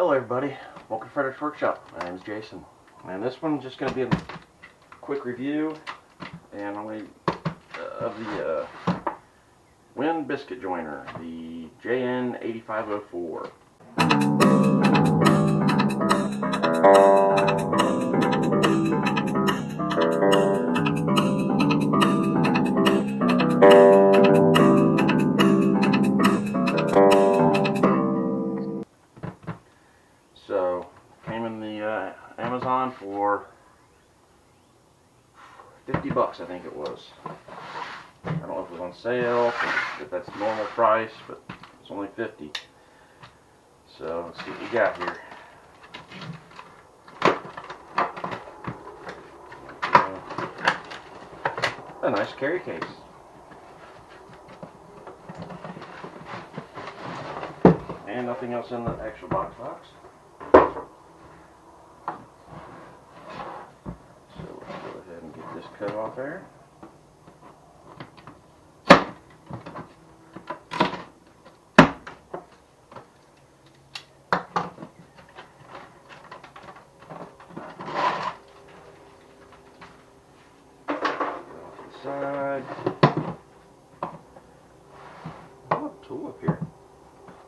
Hello everybody, welcome to Frederick's Workshop. My name is Jason, and this one's just going to be a quick review and of the WEN Biscuit Jointer, the JN8504. So, came in the Amazon for 50 bucks, I think it was. I don't know if it was on sale, if that's the normal price, but it's only 50. So, let's see what we got here. A nice carry case. And nothing else in the actual box. This cut off there. Off to the side. Oh, tool up here.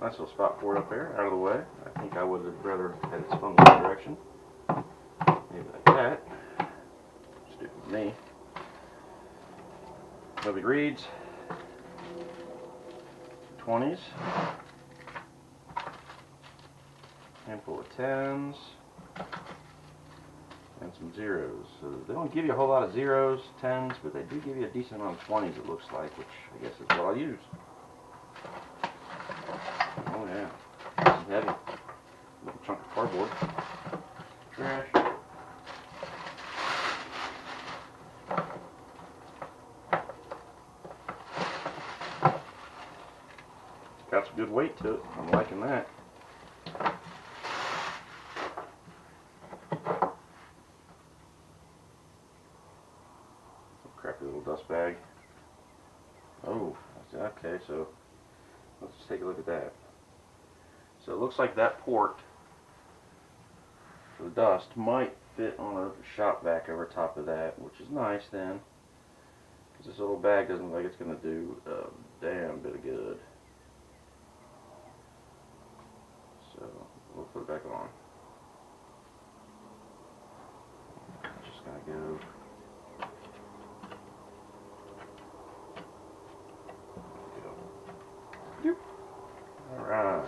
Nice little spot for it up there, out of the way. I think I would have rather had it spun the other direction. Maybe like that. Stupid me. Nobody reads. 20s. Handful of 10s. And some zeros. So they don't give you a whole lot of zeros, 10s, but they do give you a decent amount of 20s, it looks like, which I guess is what I'll use. Oh yeah. This is heavy. Little chunk of cardboard. Trash. Got some good weight to it. I'm liking that. Crappy little dust bag. Oh, okay, so let's just take a look at that. So it looks like that port for the dust might fit on a shop vac over top of that, which is nice then, because this little bag doesn't look like it's going to do a damn bit of good. So we'll put it back on. Just gonna go. Yep. All right.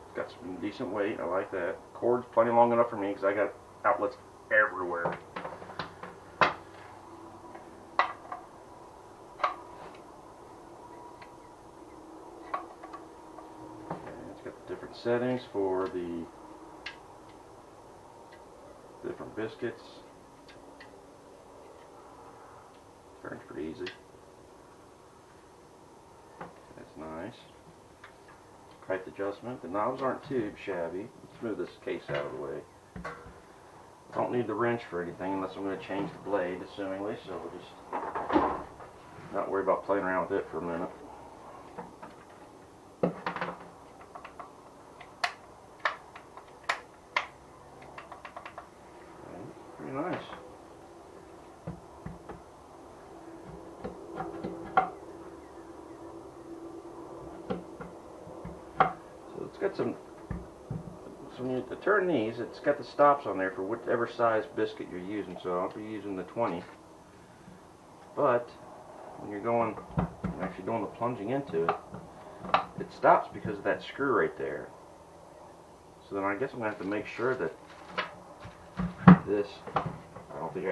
It's got some decent weight. I like that. Cord's plenty long enough for me because I got outlets everywhere. Different settings for the different biscuits. Turns pretty easy. That's nice. Height adjustment. The knobs aren't too shabby. Let's move this case out of the way. I don't need the wrench for anything unless I'm going to change the blade, assumingly, so we'll just not worry about playing around with it for a minute. Pretty nice. So it's got some, so when you turn these, it's got the stops on there for whatever size biscuit you're using. So I'll be using the 20. But when you're actually doing the plunging into it, it stops because of that screw right there. So then I guess I'm going to have to make sure that this, I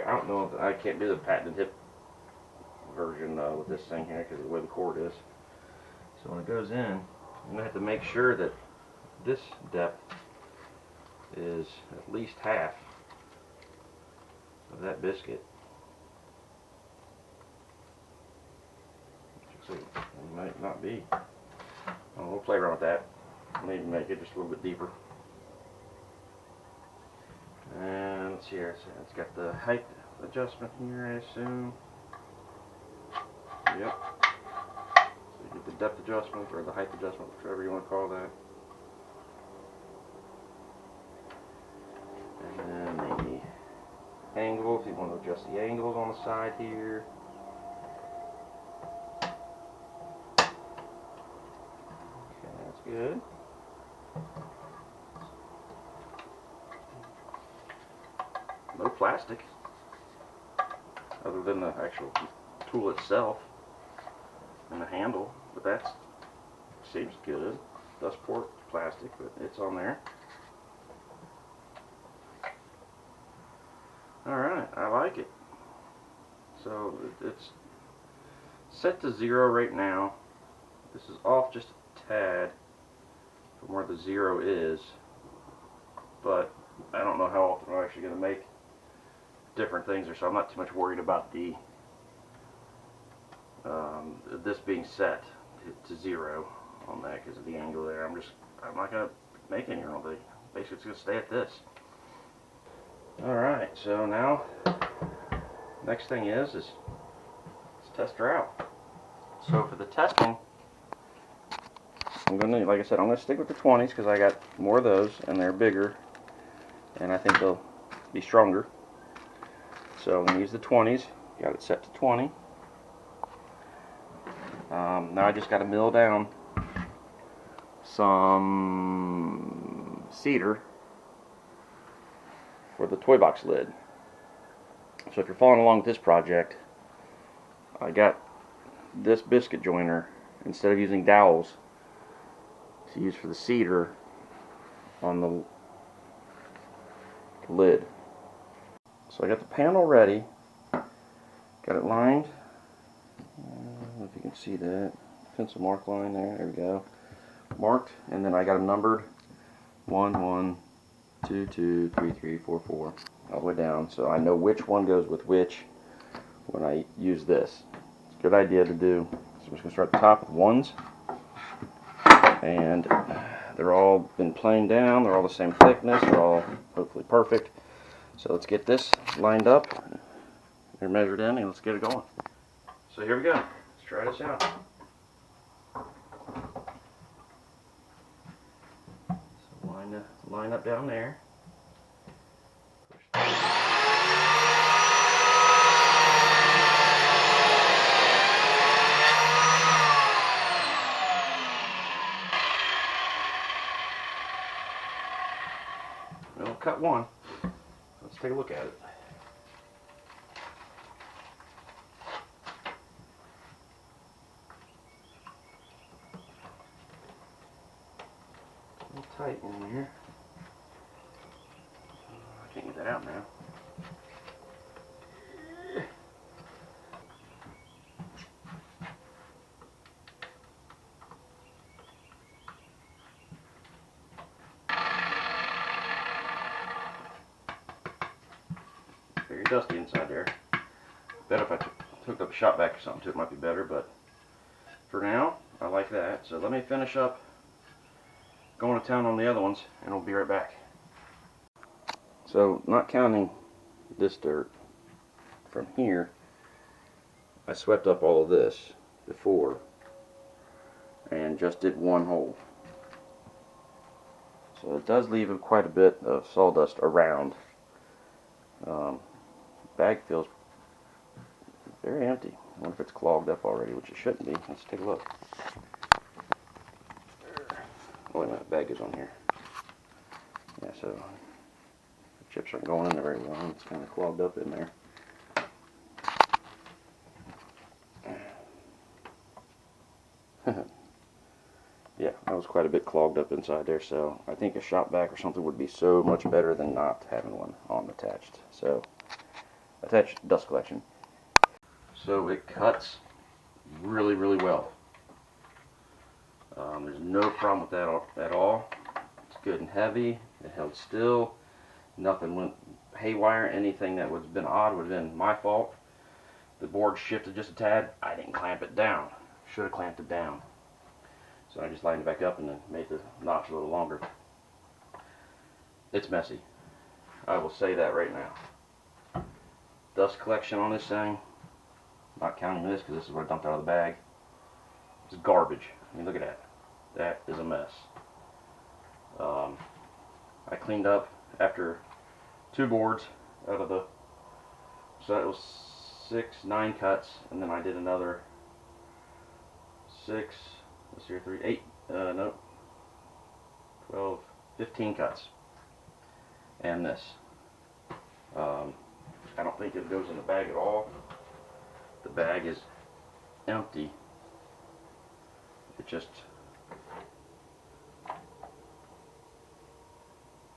don't know if I can't do the patented hip version with this thing here because of the way the cord is. So when it goes in, I'm going to have to make sure that this depth is at least half of that biscuit. So it might not be. We'll play around with that. I'll need to make it just a little bit deeper. And let's see here, it's got the height adjustment here, I assume. Yep. So you get the depth adjustment or the height adjustment, whatever you want to call that. angle, if you want to adjust the angles on the side here. Okay, that's good. No plastic, other than the actual tool itself and the handle, but that seems good. Dust port plastic, but it's on there. Alright, I like it. So it's set to 0 right now. This is off just a tad from where the 0 is, but I don't know how often I'm actually going to make different things there, so I'm not too much worried about the this being set to 0 on that because of the angle there. I'm not going to make any, I don't think. Basically it's going to stay at this. Alright, so now next thing is let's test her out. So for the testing, I'm going to, like I said, I'm going to stick with the 20s because I got more of those and they're bigger and I think they'll be stronger. So I'm going to use the 20s. Got it set to 20. Now I just got to mill down some cedar for the toy box lid. So if you're following along with this project, I got this biscuit jointer, instead of using dowels, to use for the cedar on the lid. So I got the panel ready, got it lined. I don't know if you can see that pencil mark line there. There we go, marked, and then I got them numbered 1, 1, 2, 2, 3, 3, 4, 4, all the way down, so I know which one goes with which when I use this. It's a good idea to do. So I'm just going to start at the top with 1s, and they're all been planed down, they're all the same thickness, they're all hopefully perfect. So let's get this lined up, they're measured in, and let's get it going. So here we go, let's try this out. So line up down there. We'll cut one. Let's take a look at it. A little tight in here. I can't get that out now. Very dusty inside there. Bet if I hooked up a shop vac or something to it, might be better, but for now, I like that. So let me finish up going to town on the other ones, and I'll be right back. So, not counting this dirt from here, I swept up all of this before and just did one hole. So it does leave quite a bit of sawdust around. Bag feels very empty. I wonder if it's clogged up already, which it shouldn't be. Let's take a look. Oh, wait a minute, bag is on here. Yeah, so the chips aren't going in there very well. It's kind of clogged up in there. Yeah, that was quite a bit clogged up inside there, so I think a shop vac or something would be so much better than not having one on attached. So, attached dust collection. So it cuts really, really well. There's no problem with that at all. It's good and heavy. It held still. Nothing went haywire. Anything that would have been odd would have been my fault. The board shifted just a tad. I didn't clamp it down. Should have clamped it down. So I just lined it back up and then made the notch a little longer. It's messy. I will say that right now. Dust collection on this thing, not counting this because this is what I dumped out of the bag, it's garbage. I mean, look at that. That is a mess. I cleaned up after 2 boards out of the So that was 9 cuts, and then I did another 6, let's see here, 3, 8, no, 12, 15 cuts. And this. I don't think it goes in the bag at all. The bag is empty. It just,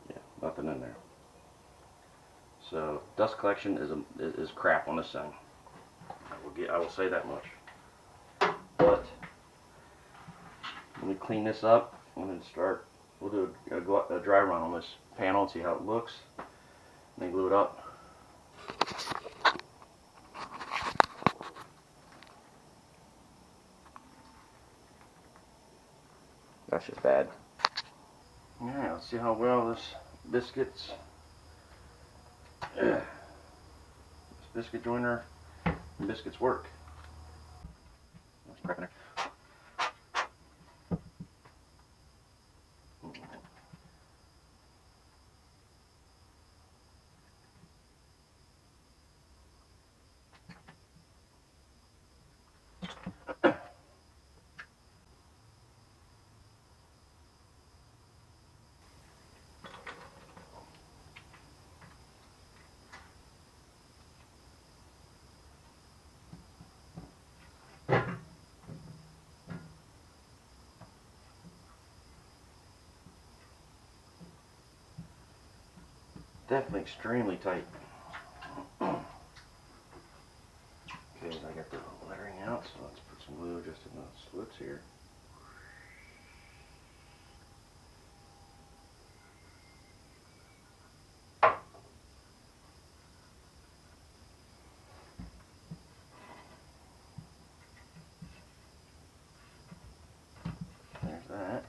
yeah, nothing in there. So dust collection is crap on this thing. I will say that much. But let me clean this up and then start. We'll do a dry run on this panel and see how it looks, and then glue it up. That's just bad. Alright, let's see how well this biscuit joiner and biscuits work. There's crap in there. Definitely extremely tight. Okay, I got the lettering out, so let's put some glue just in the slits here. There's that.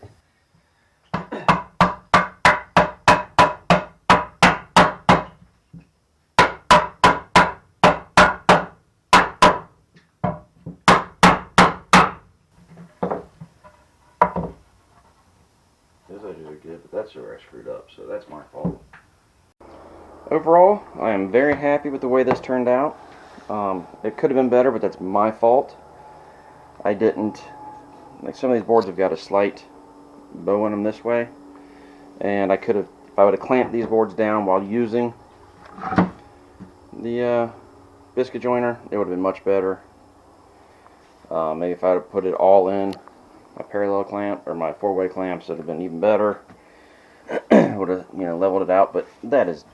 Those edges are good, but that's where I screwed up, so that's my fault. Overall, I am very happy with the way this turned out. It could have been better, but that's my fault. I didn't, like some of these boards have got a slight bow in them this way, and I could have, if I would have clamped these boards down while using the biscuit joiner, it would have been much better. Maybe if I would have put it all in my parallel clamp or my 4-way clamps, it would have been even better. Would have, you know, leveled it out, but that is,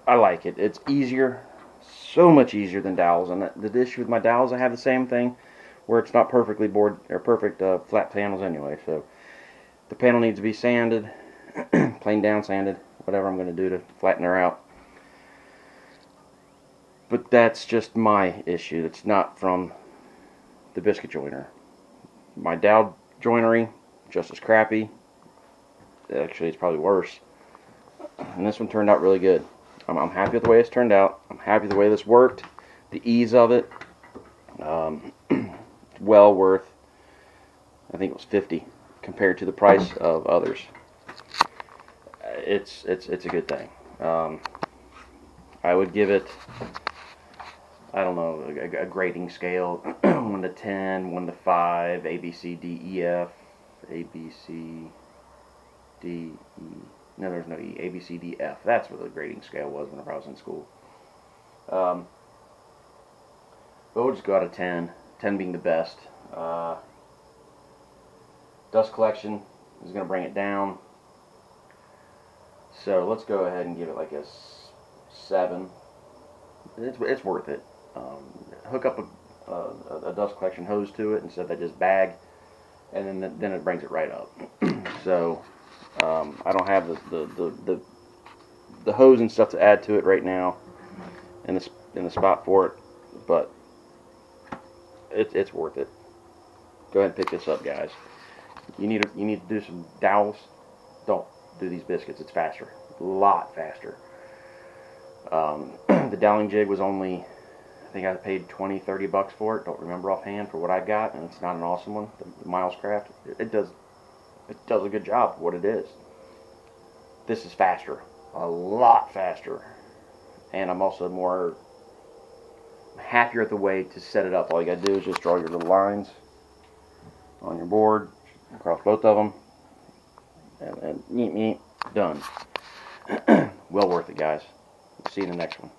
I like it. It's easier, so much easier than dowels. And the issue with my dowels, I have the same thing, where it's not perfectly bored or perfect flat panels anyway. So the panel needs to be sanded, plain down sanded, whatever I'm going to do to flatten her out. But that's just my issue. It's not from the biscuit joiner. My dowel joinery, just as crappy. Actually, it's probably worse. And this one turned out really good. I'm happy with the way it's turned out. I'm happy with the way this worked. The ease of it. Well worth, I think it was $50 compared to the price of others. It's a good thing. I would give it, I don't know, a grading scale, 1 to 10, 1 to 5, A, B, C, D, E, F, A, B, C, D, E, no, there's no E, A, B, C, D, F. That's what the grading scale was whenever I was in school. But we'll just go out of 10, 10 being the best. Dust collection is going to bring it down. So let's go ahead and give it like a 7. It's worth it. Hook up a dust collection hose to it instead of just bag, and then it brings it right up. So I don't have the hose and stuff to add to it right now in the spot for it, but it's worth it. Go ahead and pick this up, guys. You need to do some dowels. Don't do these biscuits. It's faster, a lot faster. The doweling jig was only, I think I paid $20-30 for it. Don't remember offhand for what I got, and it's not an awesome one. The Miles Craft, it does a good job for what it is. This is faster, a lot faster, and I'm also more happier at the way to set it up. All you gotta do is just draw your little lines on your board across both of them, and neat, done. Well worth it, guys. See you in the next one.